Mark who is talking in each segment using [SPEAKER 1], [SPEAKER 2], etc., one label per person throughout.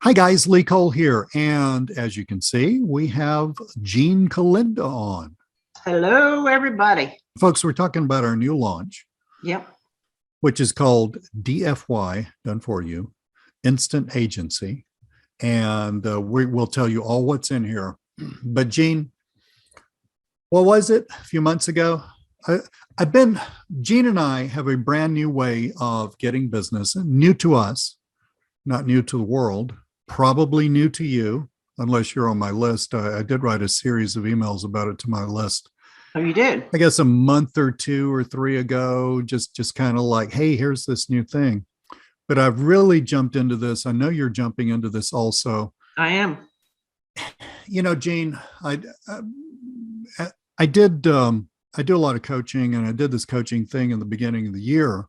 [SPEAKER 1] Hi guys, Lee Cole here. And as you can see, we have Jean Kalinda on.
[SPEAKER 2] Hello, everybody.
[SPEAKER 1] Folks, we're talking about our new launch,
[SPEAKER 2] Yep.
[SPEAKER 1] which is called DFY, done for you, Instant Agency. And we will tell you all what's in here. But Jean, what was it a few months ago? Jean and I have a brand new way of getting business, new to us, not new to the world, probably new to you, unless you're on my list. I did write a series of emails about it to my list.
[SPEAKER 2] Oh, you did?
[SPEAKER 1] I guess a month or two or three ago, just kind of like, hey, here's this new thing. But I've really jumped into this. I know you're jumping into this also.
[SPEAKER 2] I am.
[SPEAKER 1] You know, Jean, I did I do a lot of coaching, and I did this coaching thing in the beginning of the year.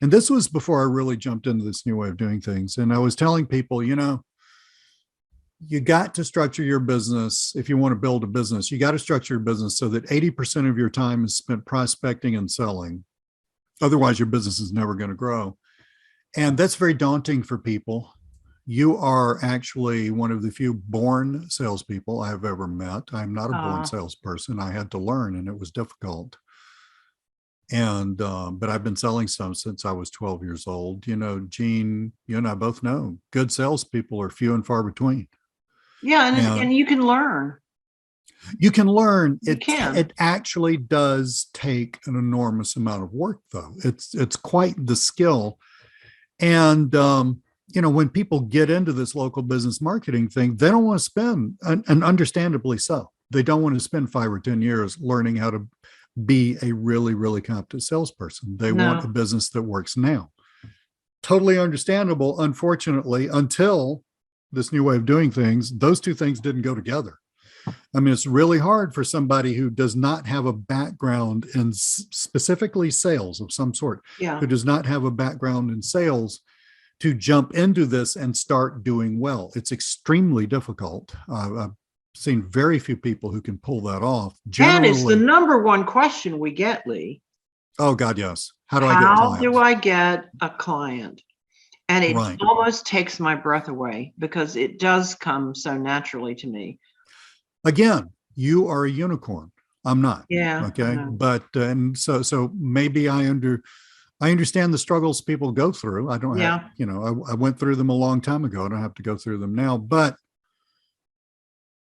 [SPEAKER 1] And this was before I really jumped into this new way of doing things. And I was telling people, you got to structure your business. If you want to build a business, you got to structure your business so that 80% of your time is spent prospecting and selling. Otherwise, your business is never going to grow. And that's very daunting for people. You are actually one of the few born salespeople I've ever met. I'm not a born salesperson. I had to learn, and it was difficult. And but I've been selling some since I was 12 years old. You know, Jean, you and I both know good salespeople are few and far between.
[SPEAKER 2] Yeah, and you can learn.
[SPEAKER 1] You can learn.
[SPEAKER 2] It
[SPEAKER 1] actually does take an enormous amount of work, though. It's quite the skill. And when people get into this local business marketing thing, they don't want to spend, and understandably so, they don't want to spend 5 or 10 years learning how to be a really, really competent salesperson. They want a business that works now. Totally understandable. Unfortunately, until this new way of doing things, those two things didn't go together. I mean, it's really hard for somebody who does not have a background in specifically sales of some sort, who does not have a background in sales, to jump into this and start doing well. It's extremely difficult. I've seen very few people who can pull that off.
[SPEAKER 2] And it's the number one question we get, Lee.
[SPEAKER 1] Oh God, yes. How
[SPEAKER 2] do I get a client? And it almost takes my breath away, because it does come so naturally to me.
[SPEAKER 1] Again, you are a unicorn. I'm not.
[SPEAKER 2] Yeah.
[SPEAKER 1] Okay. But and so maybe I understand the struggles people go through. I don't have, I went through them a long time ago. I don't have to go through them now. But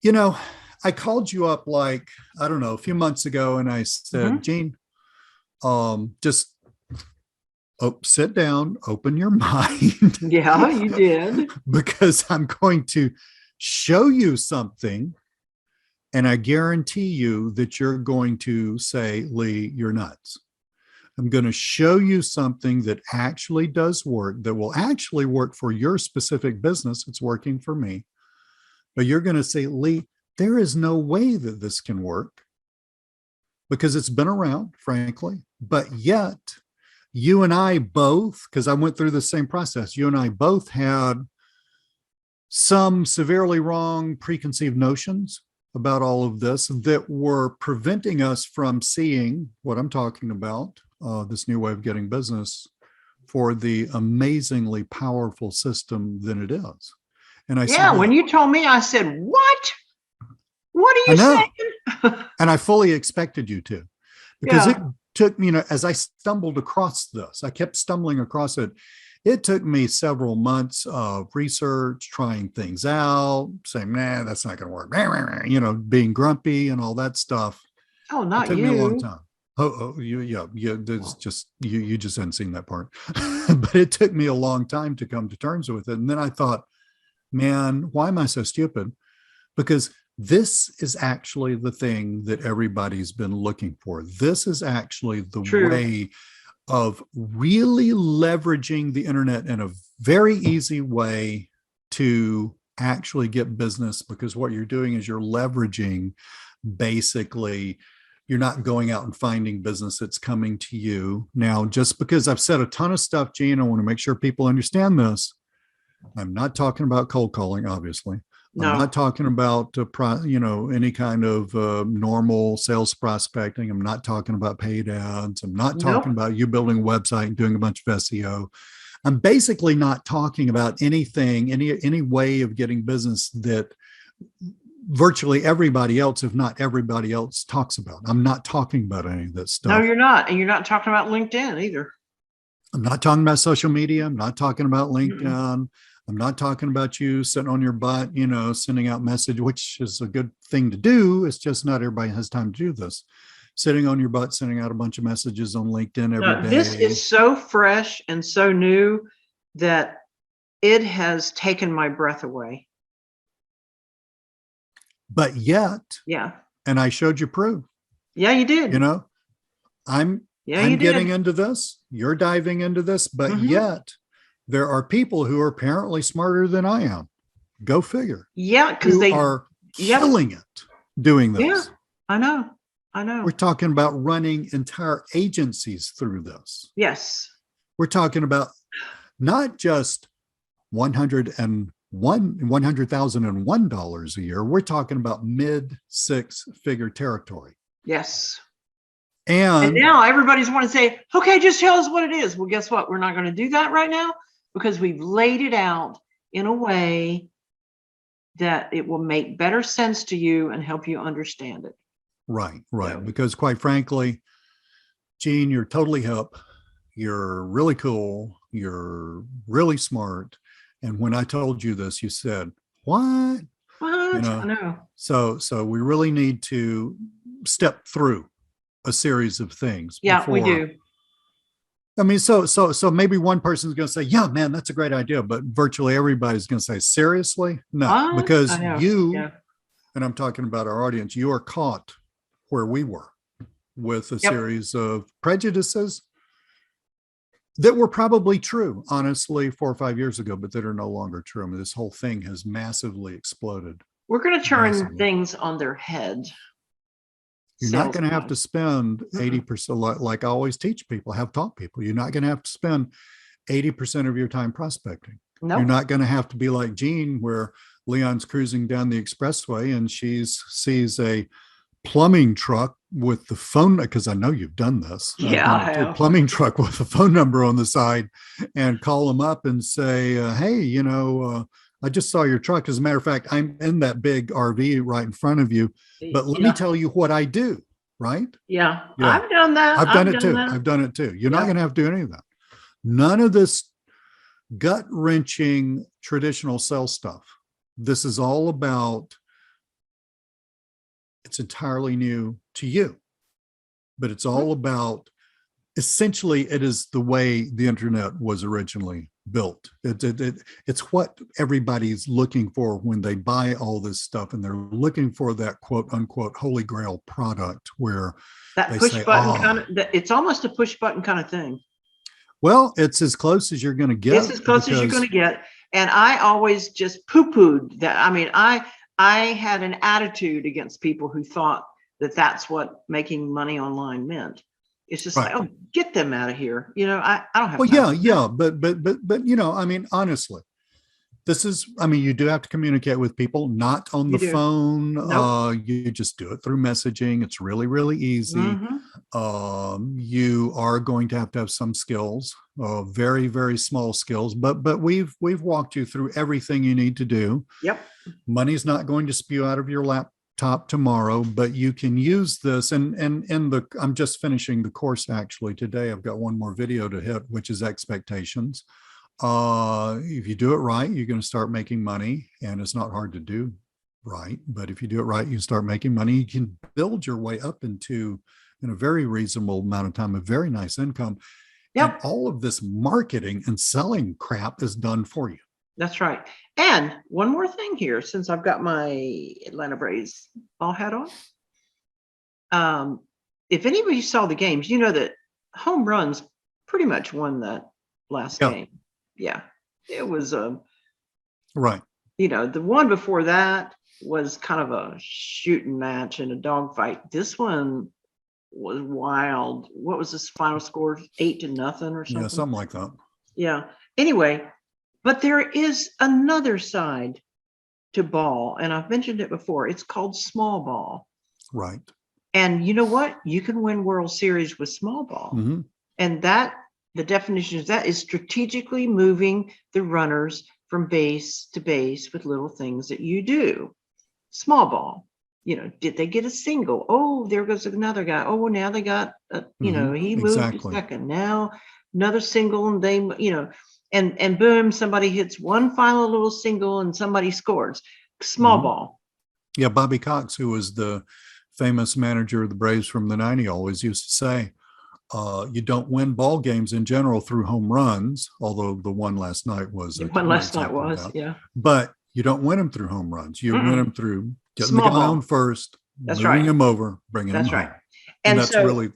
[SPEAKER 1] I called you up a few months ago, and I said, Jean, just sit down, open your mind.
[SPEAKER 2] Yeah, you did.
[SPEAKER 1] Because I'm going to show you something, and I guarantee you that you're going to say, Lee, you're nuts. I'm going to show you something that actually does work, that will actually work for your specific business. It's working for me. But you're going to say, Lee, there is no way that this can work, because it's been around, frankly. But yet, you and I both, because I went through the same process, you and I both had some severely wrong preconceived notions about all of this that were preventing us from seeing what I'm talking about, this new way of getting business, for the amazingly powerful system that it is. And I said,
[SPEAKER 2] when you told me, I said, what? What are you saying?
[SPEAKER 1] And I fully expected you to, because it took me, as I stumbled across this, I kept stumbling across it. It took me several months of research, trying things out, saying, nah, that's not going to work, being grumpy and all that stuff.
[SPEAKER 2] Oh, not you.
[SPEAKER 1] It took me a long time. There's just, you just hadn't seen that part. But it took me a long time to come to terms with it. And then I thought, man, why am I so stupid? Because this is actually the thing that everybody's been looking for. This is actually the way of really leveraging the internet in a very easy way to actually get business, because what you're doing is you're leveraging, basically, you're not going out and finding business, it's coming to you. Now, just because I've said a ton of stuff, Gene, I want to make sure people understand this. I'm not talking about cold calling, obviously. I'm not talking about, any kind of normal sales prospecting. I'm not talking about paid ads. I'm not talking about you building a website and doing a bunch of SEO. I'm basically not talking about anything, any way of getting business that virtually everybody else, if not everybody else, talks about. I'm not talking about any of that
[SPEAKER 2] No,
[SPEAKER 1] stuff.
[SPEAKER 2] you're not. And you're not talking about LinkedIn either.
[SPEAKER 1] I'm not talking about social media. I'm not talking about LinkedIn.
[SPEAKER 2] Mm-mm.
[SPEAKER 1] I'm not talking about you sitting on your butt, sending out message, which is a good thing to do. It's just not everybody has time to do this. Sitting on your butt, sending out a bunch of messages on LinkedIn every
[SPEAKER 2] No, this
[SPEAKER 1] day.
[SPEAKER 2] is so fresh and so new that it has taken my breath away.
[SPEAKER 1] But yet,
[SPEAKER 2] Yeah.
[SPEAKER 1] and I showed you proof,
[SPEAKER 2] Yeah, you did.
[SPEAKER 1] I'm
[SPEAKER 2] Yeah, you
[SPEAKER 1] getting
[SPEAKER 2] did.
[SPEAKER 1] into this, you're diving into this, but
[SPEAKER 2] Mhm.
[SPEAKER 1] yet there are people who are apparently smarter than I am. Go figure.
[SPEAKER 2] Yeah, because
[SPEAKER 1] Who
[SPEAKER 2] they,
[SPEAKER 1] are
[SPEAKER 2] yep.
[SPEAKER 1] killing it doing
[SPEAKER 2] Yeah,
[SPEAKER 1] this.
[SPEAKER 2] I know. I know.
[SPEAKER 1] We're talking about running entire agencies through this.
[SPEAKER 2] Yes.
[SPEAKER 1] We're talking about not just $100,001 a year. We're talking about mid six-figure territory.
[SPEAKER 2] Yes. And
[SPEAKER 1] And
[SPEAKER 2] now everybody's want to say, okay, just tell us what it is. Well, guess what? We're not going to do that right now because we've laid it out in a way that it will make better sense to you and help you understand it.
[SPEAKER 1] right.
[SPEAKER 2] So,
[SPEAKER 1] Because quite frankly, Gene, you're totally hip. You're really cool. You're really smart. And when I told you this, you said, what?
[SPEAKER 2] what? I know.
[SPEAKER 1] So we really need to step through a series of things
[SPEAKER 2] Yeah, we
[SPEAKER 1] before.
[SPEAKER 2] do.
[SPEAKER 1] I mean, so maybe one person's going to say, yeah, man, that's a great idea. But virtually everybody's going to say, seriously? No,
[SPEAKER 2] What?
[SPEAKER 1] because
[SPEAKER 2] I know.
[SPEAKER 1] you,
[SPEAKER 2] Yeah.
[SPEAKER 1] and I'm talking about our audience, you are caught where we were with a
[SPEAKER 2] Yep.
[SPEAKER 1] series of prejudices that were probably true, honestly, 4 or 5 years ago, but that are no longer true. I mean, this whole thing has massively exploded.
[SPEAKER 2] We're going to turn
[SPEAKER 1] Massively.
[SPEAKER 2] things on their head.
[SPEAKER 1] You're not going to have to spend
[SPEAKER 2] Mm-mm.
[SPEAKER 1] 80%, like I always teach people, have taught people. You're not going to have to spend 80% of your time prospecting.
[SPEAKER 2] Nope.
[SPEAKER 1] You're not going to have to be like Jean, where Leon's cruising down the expressway and she sees a plumbing truck with the phone, because I know you've done this.
[SPEAKER 2] Yeah, I
[SPEAKER 1] A
[SPEAKER 2] have.
[SPEAKER 1] plumbing truck with a phone number on the side, and call them up and say, hey, I just saw your truck. As a matter of fact, I'm in that big RV right in front of you, but let me tell you what I do, right?
[SPEAKER 2] Yeah,
[SPEAKER 1] Yeah.
[SPEAKER 2] I've done that.
[SPEAKER 1] I've done it too. You're not going to have to do any of that. None of this gut wrenching traditional sales stuff. This is all about, it's entirely new to you, but it's all about, essentially, it is the way the internet was originally built. It's what everybody's looking for when they buy all this stuff, and they're looking for that quote unquote holy grail product where
[SPEAKER 2] that
[SPEAKER 1] they
[SPEAKER 2] push
[SPEAKER 1] say,
[SPEAKER 2] button kind of, it's almost a push button kind of thing.
[SPEAKER 1] well, it's as close as you're going to get.
[SPEAKER 2] It's as close as you're going to get. And I always just poo-pooed that. I mean, I had an attitude against people who thought that that's what making money online meant. It's just
[SPEAKER 1] right.
[SPEAKER 2] like, oh, get them out of here. I don't have
[SPEAKER 1] well,
[SPEAKER 2] time.
[SPEAKER 1] yeah. But, I mean, honestly, this is, I mean, you do have to communicate with people, not on the phone.
[SPEAKER 2] Nope.
[SPEAKER 1] You just do it through messaging. It's really, really easy.
[SPEAKER 2] Mm-hmm.
[SPEAKER 1] You are going to have some skills, very, very small skills, but we've walked you through everything you need to do.
[SPEAKER 2] Yep.
[SPEAKER 1] Money's not going to spew out of your laptop tomorrow, but you can use this. And I'm just finishing the course actually today. I've got one more video to hit, which is expectations. If you do it right, you're going to start making money, and it's not hard to do right. But if you do it right, you start making money. You can build your way up into, in a very reasonable amount of time, a very nice income.
[SPEAKER 2] Yep.
[SPEAKER 1] And all of this marketing and selling crap is done for you.
[SPEAKER 2] That's right. And one more thing here, since I've got my Atlanta Braves ball hat on. If anybody saw the games, you know that home runs pretty much won that last game. Yeah, it was
[SPEAKER 1] right.
[SPEAKER 2] The one before that was kind of a shooting match and a dogfight. This one was wild. What was this final score? 8-0 or something?
[SPEAKER 1] Yeah, something like that.
[SPEAKER 2] Yeah. Anyway, but there is another side to ball, and I've mentioned it before. It's called small ball.
[SPEAKER 1] Right.
[SPEAKER 2] And you know what? You can win World Series with small ball.
[SPEAKER 1] Mm-hmm.
[SPEAKER 2] And that the definition of that is strategically moving the runners from base to base with little things that you do. Small ball. Did they get a single? Oh, there goes another guy. Oh, now they got, he moved to
[SPEAKER 1] Exactly.
[SPEAKER 2] second. Now another single, and they, and boom, somebody hits one final little single and somebody scores. Small
[SPEAKER 1] Mhm.
[SPEAKER 2] ball.
[SPEAKER 1] Yeah, Bobby Cox, who was the famous manager of the Braves from the 90s, always used to say, you don't win ball games in general through home runs, although the one last night was
[SPEAKER 2] The
[SPEAKER 1] a
[SPEAKER 2] one
[SPEAKER 1] good
[SPEAKER 2] last night
[SPEAKER 1] example of
[SPEAKER 2] was,
[SPEAKER 1] that.
[SPEAKER 2] yeah.
[SPEAKER 1] But you don't win them through home runs. You win
[SPEAKER 2] Mm-mm.
[SPEAKER 1] them through getting the
[SPEAKER 2] Small
[SPEAKER 1] guy on
[SPEAKER 2] ball.
[SPEAKER 1] first,
[SPEAKER 2] That's
[SPEAKER 1] moving
[SPEAKER 2] right.
[SPEAKER 1] him over, bringing him
[SPEAKER 2] That's right.
[SPEAKER 1] home. And
[SPEAKER 2] And
[SPEAKER 1] that's
[SPEAKER 2] so,
[SPEAKER 1] really,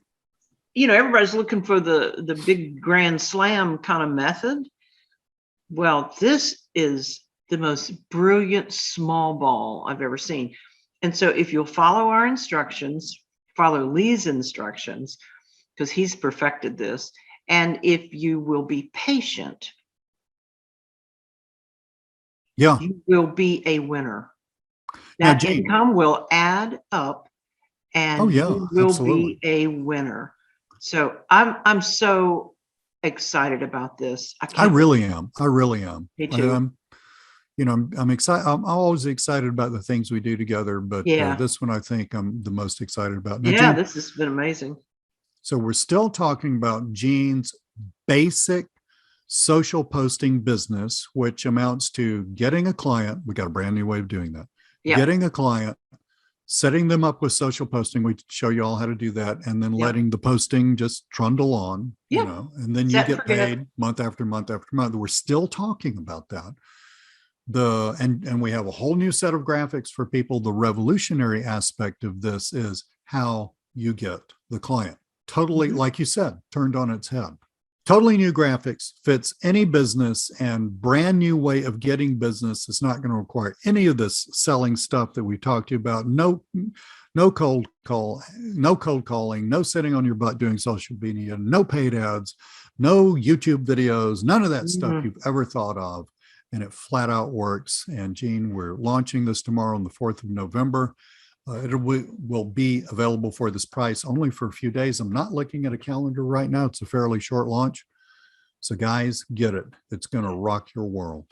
[SPEAKER 2] everybody's looking for the big grand slam kind of method. Well, this is the most brilliant small ball I've ever seen. And so if you'll follow our instructions, follow Lee's instructions, because he's perfected this, and if you will be patient,
[SPEAKER 1] yeah.
[SPEAKER 2] you will be a winner.
[SPEAKER 1] Now,
[SPEAKER 2] That
[SPEAKER 1] Gene,
[SPEAKER 2] income will add up
[SPEAKER 1] oh,
[SPEAKER 2] and
[SPEAKER 1] yeah,
[SPEAKER 2] you will
[SPEAKER 1] absolutely.
[SPEAKER 2] be a winner. So I'm so excited about this. I
[SPEAKER 1] I
[SPEAKER 2] can't wait.
[SPEAKER 1] really am. I really am.
[SPEAKER 2] Me too.
[SPEAKER 1] I'm excited. I'm always excited about the things we do together, but
[SPEAKER 2] Yeah.
[SPEAKER 1] this one I think I'm the most excited about. Now,
[SPEAKER 2] Yeah,
[SPEAKER 1] Gene,
[SPEAKER 2] this has been amazing.
[SPEAKER 1] so we're still talking about Gene's basic social posting business, which amounts to getting a client. We got a brand new way of doing that.
[SPEAKER 2] Yep.
[SPEAKER 1] Getting a client, setting them up with social posting. We show you all how to do that, and then
[SPEAKER 2] Yep.
[SPEAKER 1] letting the posting just trundle on,
[SPEAKER 2] Yep.
[SPEAKER 1] and then you
[SPEAKER 2] Set and
[SPEAKER 1] get
[SPEAKER 2] forget.
[SPEAKER 1] paid month after month after month. We're still talking about that. And we have a whole new set of graphics for people. The revolutionary aspect of this is how you get the client. Totally,
[SPEAKER 2] Mhm.
[SPEAKER 1] like you said, turned on its head. Totally new graphics, fits any business, and brand new way of getting business. It's not going to require any of this selling stuff that we talked to you about. No cold calling, no sitting on your butt doing social media, no paid ads, no YouTube videos, none of that stuff
[SPEAKER 2] Mhm.
[SPEAKER 1] you've ever thought of. And it flat out works. And Gene, we're launching this tomorrow on the 4th of November. It will be available for this price only for a few days. I'm not looking at a calendar right now. It's a fairly short launch. So guys, get it. It's going to rock your world.